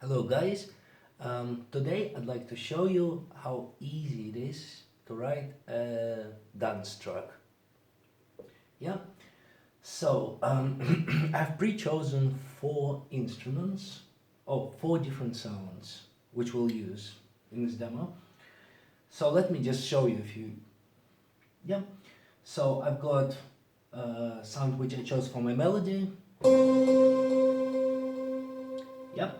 Hello guys, today I'd like to show you how easy it is to write a dance track. Yeah, so I've pre-chosen four instruments, or four different sounds, which we'll use in this demo. So let me just show you a few. Yeah, so I've got a sound which I chose for my melody. Yeah.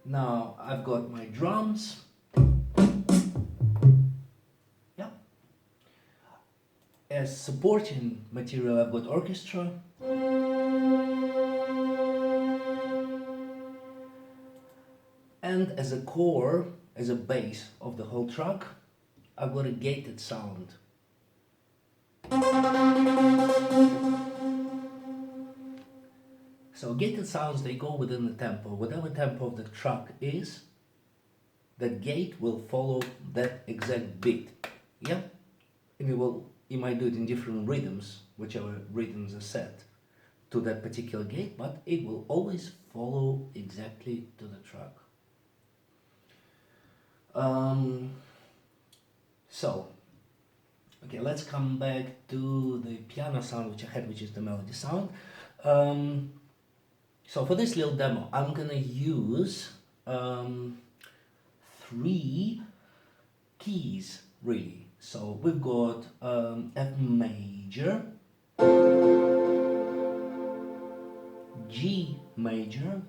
Now I've got my drums. Yeah. As supporting material I've got orchestra. And as a core, as a base of the whole track, I've got a gated sound. So gated sounds, they go within the tempo. Whatever tempo of the track is, that gate will follow that exact beat. Yeah? And you might do it in different rhythms, whichever rhythms are set to that particular gate, but it will always follow exactly to the track. Okay, let's come back to the piano sound which I had, which is the melody sound. So for this little demo, I'm gonna use three keys, really. So we've got F major, G major,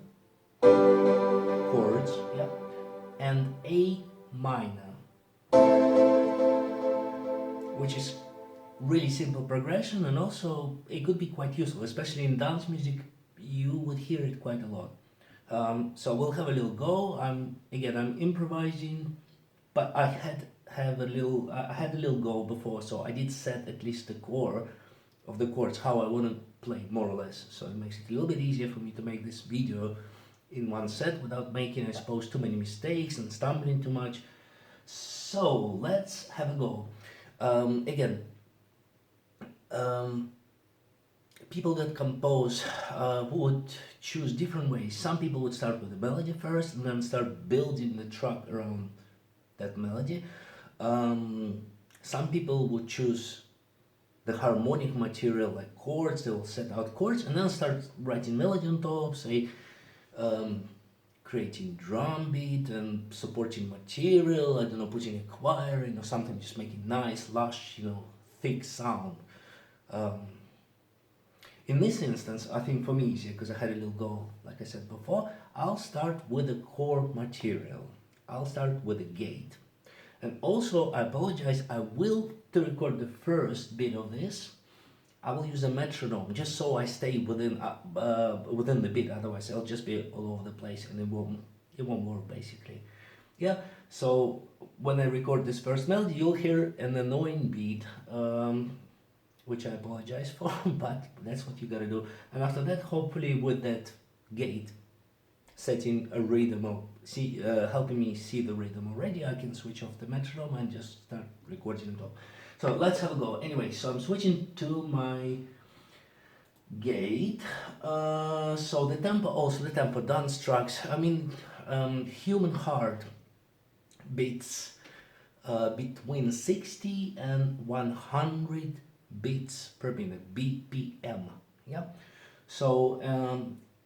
chords, yeah, and A minor, which is really simple progression, and also it could be quite useful, especially in dance music. You would hear it quite a lot. So we'll have a little go. I'm improvising, but I had a little go before, so I did set at least the core of the chords, how I want to play more or less. So it makes it a little bit easier for me to make this video in one set without making, I suppose, too many mistakes and stumbling too much. So let's have a go. People that compose would choose different ways. Some people would start with the melody first and then start building the track around that melody. Some people would choose the harmonic material like chords. They will set out chords and then start writing melody on top, say creating drum beat and supporting material, I don't know, putting a choir, something, just making nice, lush, thick sound. In this instance, I think for me easier, because I had a little go, like I said before, I'll start with the core material. I'll start with the gate. And also, I apologize, to record the first bit of this, I will use a metronome, just so I stay within the beat, otherwise I'll just be all over the place and it won't work, basically. Yeah, so when I record this first melody, you'll hear an annoying beat, which I apologize for, but that's what you gotta do. And after that, hopefully with that gate setting a rhythm, or helping me see the rhythm already, I can switch off the metronome and just start recording it all. So let's have a go. Anyway, so I'm switching to my gate. So the tempo dance tracks, human heart beats between 60 and 100 beats per minute, BPM. Yeah. So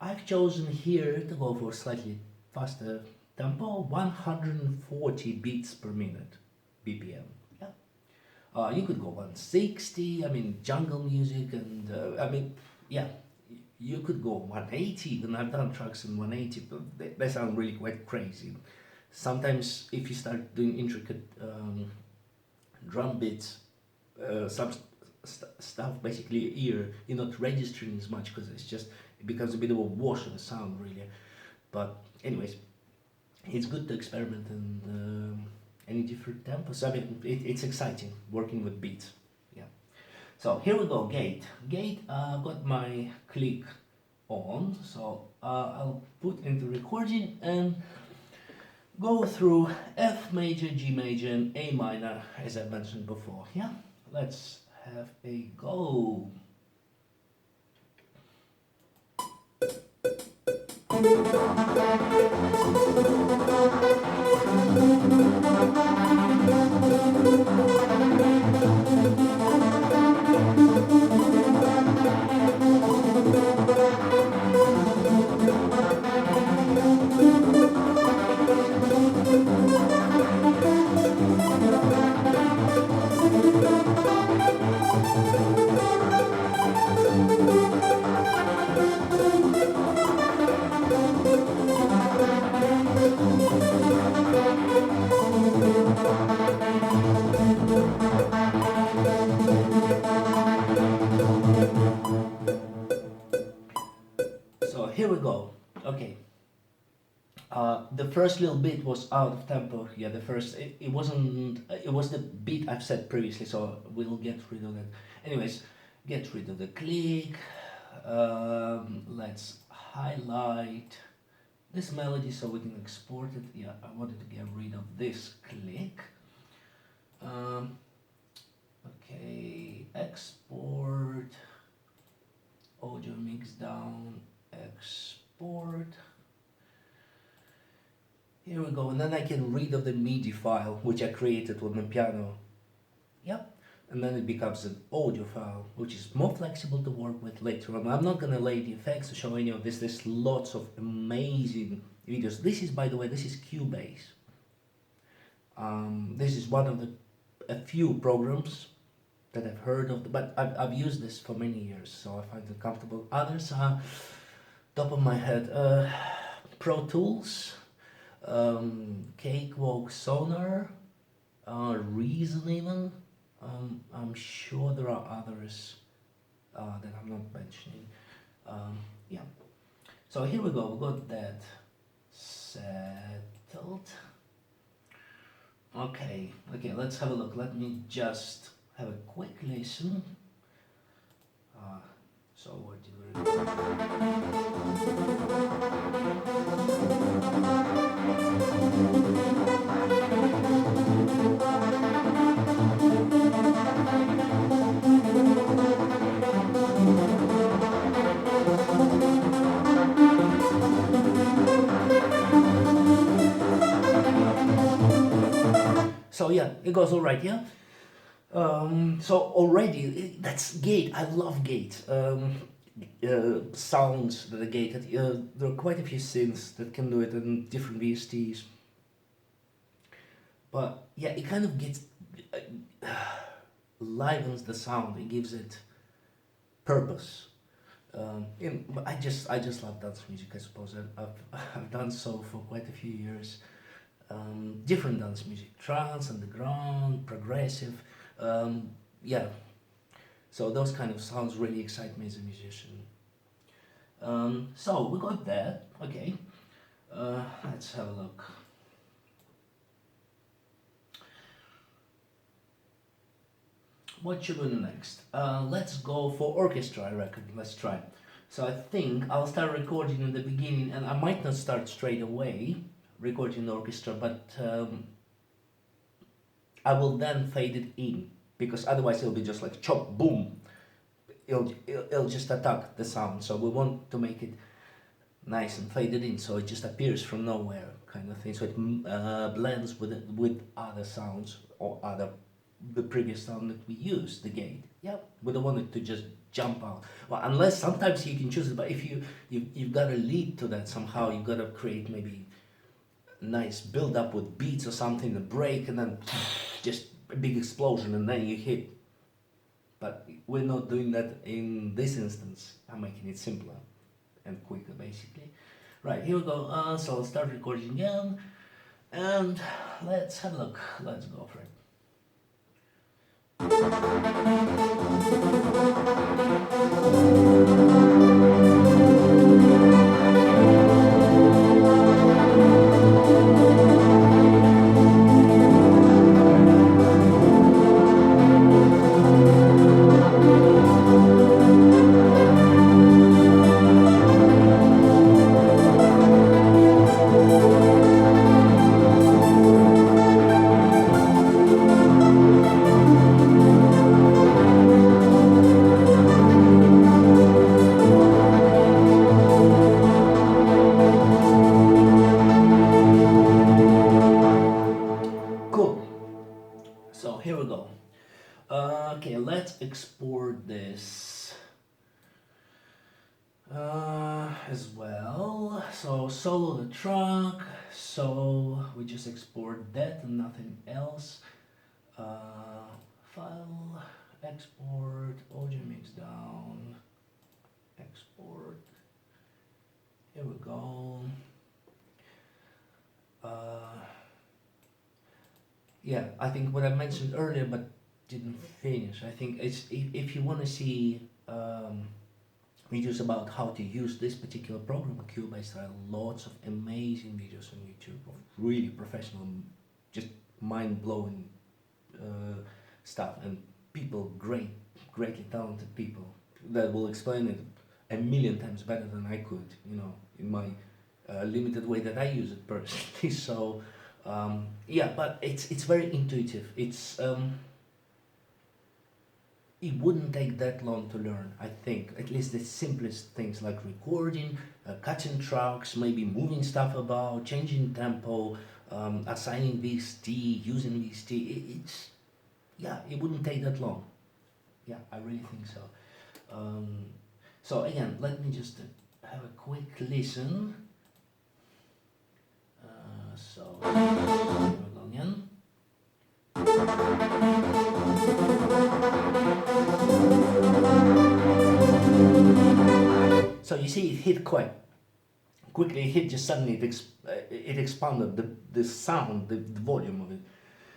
I've chosen here to go for a slightly faster tempo, 140 beats per minute, BPM. Yeah. You could go 160. Jungle music, and you could go 180. And I've done tracks in 180, but they sound really quite crazy. Sometimes, if you start doing intricate drum beats, some stuff basically you're not registering as much, because it becomes a bit of a wash of the sound, really. But anyways, it's good to experiment in any different tempos. It's exciting working with beats. Yeah. So here we go. Gate. I've got my click on, so I'll put into recording and go through F major, G major, and A minor, as I mentioned before. Yeah. Let's have a go. So here we go. Okay. The first little bit was out of tempo. Yeah, the first it wasn't. It was the beat I've said previously, so we'll get rid of that. Anyways, get rid of the click. Let's highlight this melody so we can export it. Yeah, I wanted to get rid of this click. Okay, export. Audio mix down. Export. Here we go, and then I can read of the MIDI file which I created on the piano. Yep, and then it becomes an audio file which is more flexible to work with later on. I'm not gonna lay the effects or show any of this. There's lots of amazing videos. This is, by the way, this is Cubase. This is one of a few programs that I've heard of, but I've used this for many years, so I find it comfortable. Others are top of my head. Pro Tools, Cakewalk Sonar, Reason even. I'm sure there are others that I'm not mentioning. Yeah. So here we go. We got that settled. Okay. Let's have a look. Let me just have a quick listen. So what did we? So yeah, it goes all right. Yeah. So already that's gate. I love gate. Sounds that are gated. There are quite a few synths that can do it and different VSTs. But yeah, it kind of gets livens the sound. It gives it purpose. I just love dance music. I suppose I've done so for quite a few years. Different dance music, trance, underground, progressive. Yeah, so those kind of sounds really excite me as a musician. So we got that. Okay, let's have a look. What should we do next? Let's go for orchestra, I reckon. Let's try. So I think I'll start recording in the beginning, and I might not start straight away recording the orchestra, but I will then fade it in, because otherwise it'll be just like chop, boom. It'll just attack the sound. So we want to make it nice and faded in, so it just appears from nowhere, kind of thing. So it blends with other sounds or the previous sound that we used, the gate. Yeah, we don't want it to just jump out. Well, unless sometimes you can choose it, but if you've got to lead to that somehow, you've got to create maybe nice build up with beats or something, a break, and then just a big explosion, and then you hit. But we're not doing that in this instance. I'm making it simpler and quicker, basically. Right, here we go. So I'll start recording again, and let's have a look. Let's go for it. So solo the track, so we just export that and nothing else. File, export, audio mix down, export, here we go. Yeah, I think what I mentioned earlier but didn't finish, I think it's if you want to see videos about how to use this particular program, Cubase, there are lots of amazing videos on YouTube of really professional, just mind-blowing stuff, and people, greatly talented people that will explain it a million times better than I could, in my limited way that I use it personally. So yeah, but it's very intuitive. It wouldn't take that long to learn, I think. At least the simplest things like recording, cutting tracks, maybe moving stuff about, changing tempo, assigning VST, using VST. It wouldn't take that long. Yeah, I really think so. So again, let me just have a quick listen. So here we go again. So you see, it hit quite quickly. It hit just suddenly. It expanded the sound, the volume of it.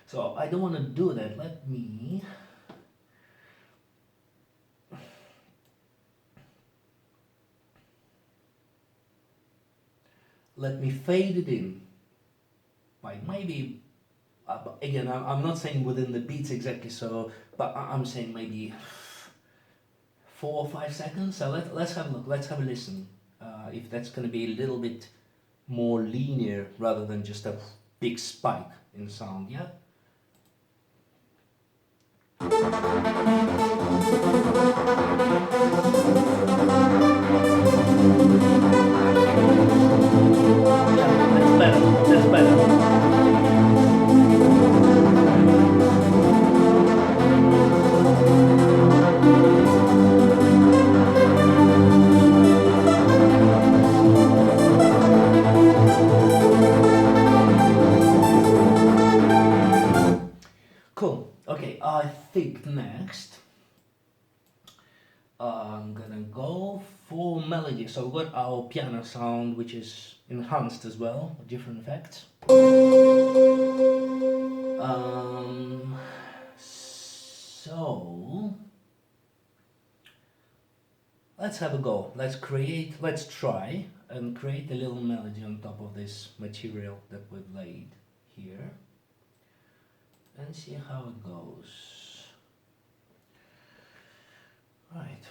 So I don't want to do that. Let me fade it in. Like maybe, again, I'm not saying within the beats exactly. So, but I'm saying maybe 4 or 5 seconds. So let's have a look. Let's have a listen. If that's going to be a little bit more linear rather than just a big spike in sound. Yeah. That's better. Cool. Okay, I think next I'm gonna go for melody. So we've got our piano sound, which is enhanced as well, with different effects. So let's have a go. Let's try and create a little melody on top of this material that we've laid here, and see how it goes. Right.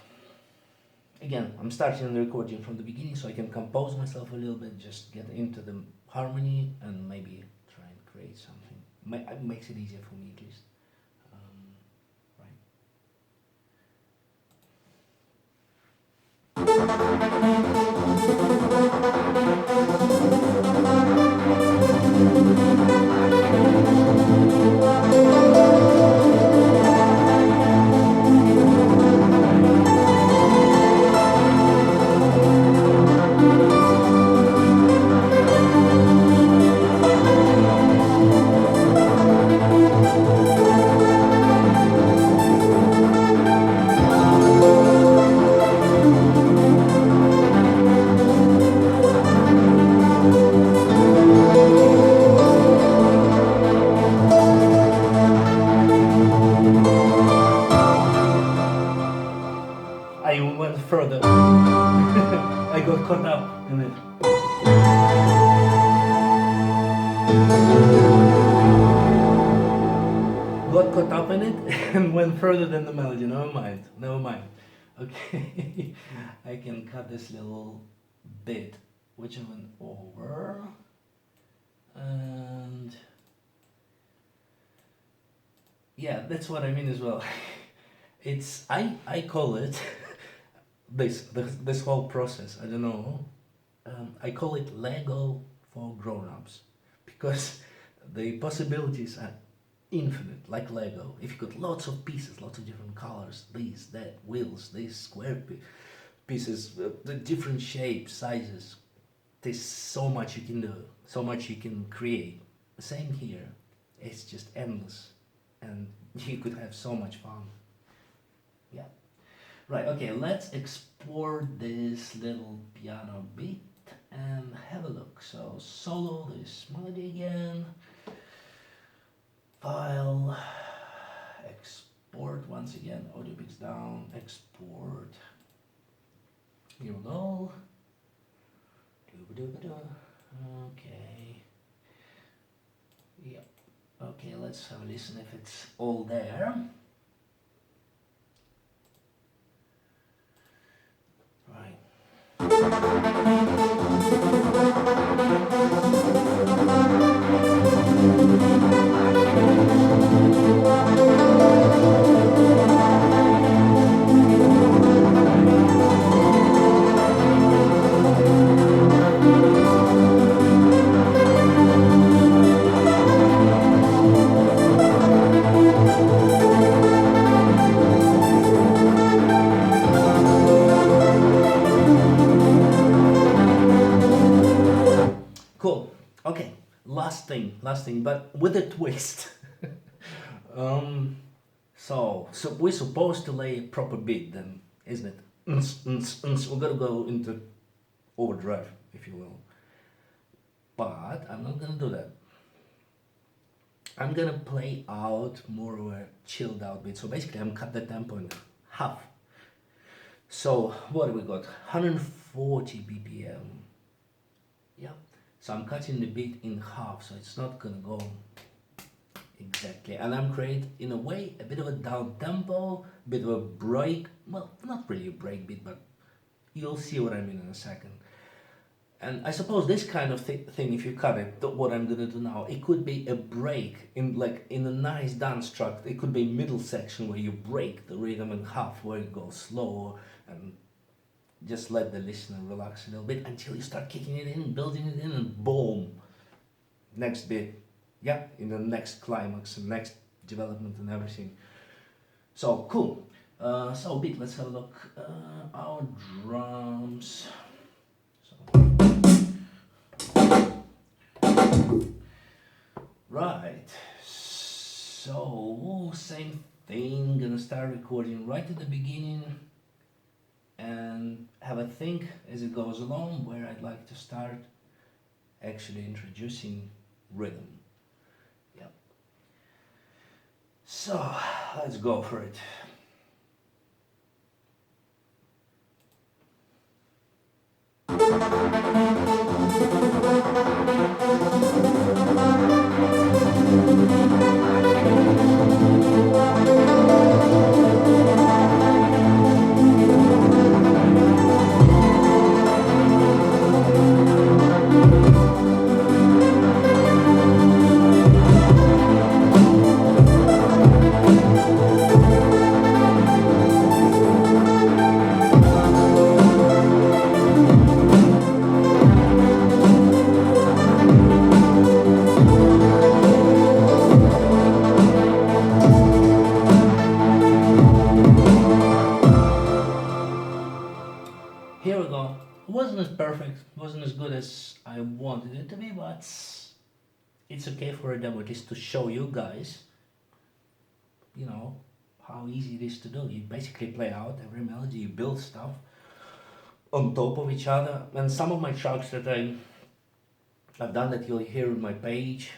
Again, I'm starting the recording from the beginning so I can compose myself a little bit, just get into the harmony and maybe try and create something. It makes it easier for me at least. I went further. I got caught up in it. Got caught up in it and went further than the melody. Never mind. Okay, I can cut this little bit which I went over, and yeah, that's what I mean as well. It's I call it this whole process. I don't know. I call it Lego for grown-ups, because the possibilities are infinite, like Lego. If you got lots of pieces, lots of different colors, these, that, wheels, these square pieces, the different shapes, sizes, there's so much you can do, so much you can create. Same here, it's just endless, and you could have so much fun. Yeah. Right, okay, let's export this little piano beat and have a look. So solo this melody again, file, export once again, audio mix down, export. Here we go. Okay. Yep. Okay, let's have a listen if it's all there. Right. Cool. Okay. Last thing, but with a twist. um, so we're supposed to lay a proper beat, then, isn't it? We're gonna go into overdrive, if you will. But I'm not gonna do that. I'm gonna play out more of a chilled out beat. So basically, I'm cut the tempo in half. So what do we got? 140 BPM. Yeah. So I'm cutting the beat in half, so it's not gonna go exactly. And I'm creating, in a way, a bit of a down tempo, a bit of a break. Well, not really a break beat, but you'll see what I mean in a second. And I suppose this kind of thing, if you cut it, what I'm gonna do now, it could be a break in a nice dance track. It could be middle section where you break the rhythm in half, where it goes slow, and just let the listener relax a little bit until you start kicking it in, building it in, and boom, next bit, yeah, in the next climax and next development and everything. So cool. So beat, let's have a look. Our drums. Right, so same thing, gonna start recording right at the beginning and have a think as it goes along where I'd like to start actually introducing rhythm. Yep. So let's go for it. Here we go. It wasn't as perfect, wasn't as good as I wanted it to be, but it's okay for a demo just to show you guys, you know, how easy it is to do. You basically play out every melody, you build stuff on top of each other. And some of my tracks that I've done that you'll hear on my page,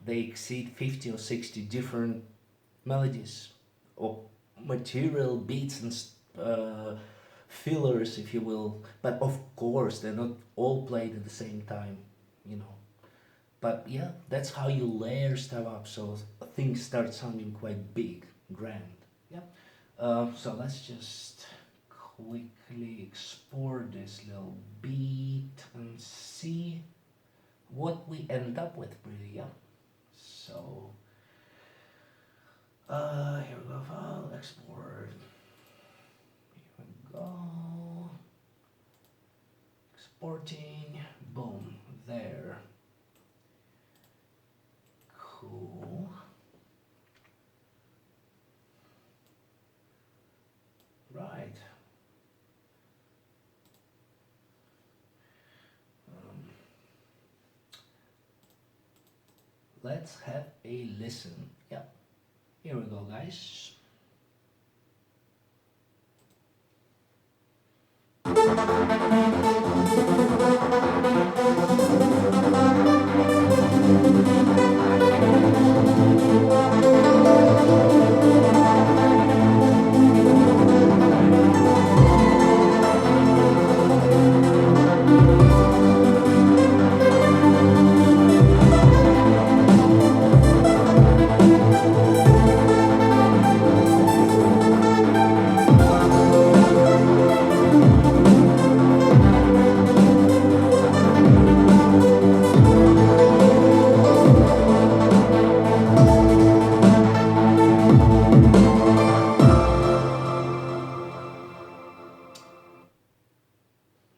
they exceed 50 or 60 different melodies or material beats and fillers, if you will. But of course, they're not all played at the same time, you know. But yeah, that's how you layer stuff up, so things start sounding quite big, grand. Yeah. So let's just quickly export this little beat and see what we end up with, really. Yeah. So here we go, file, export. Here we go. Exporting, boom, there. Cool. Right. let's have a listen. Yeah, here we go, guys.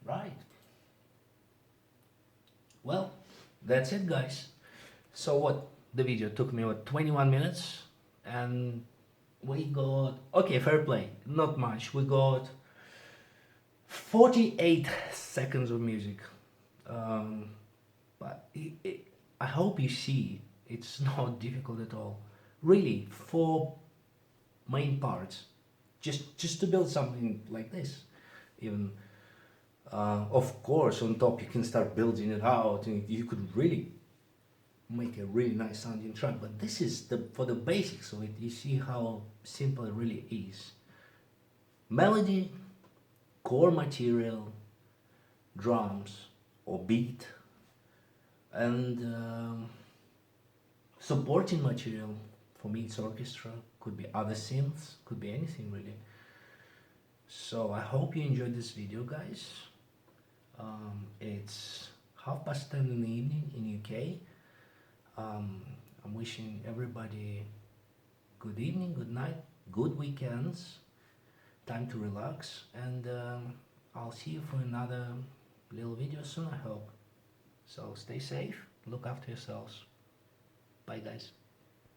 Right. Well, that's it, guys. So what? The video took me 21 minutes, and we got, okay, fair play, not much. We got 48 seconds of music. Um, but I hope you see it's not difficult at all. Really, four main parts, just to build something like this. Even of course, on top you can start building it out, and you could really make a really nice sounding track. But this is the for the basics of it. You see how simple it really is. Melody, core material, drums or beat, and supporting material. For me, it's orchestra. Could be other synths. Could be anything really. So I hope you enjoyed this video, guys. It's 10:30 in the evening in UK. I'm wishing everybody good evening, good night, good weekends, time to relax, and I'll see you for another little video soon, I hope. So stay safe, look after yourselves. Bye, guys.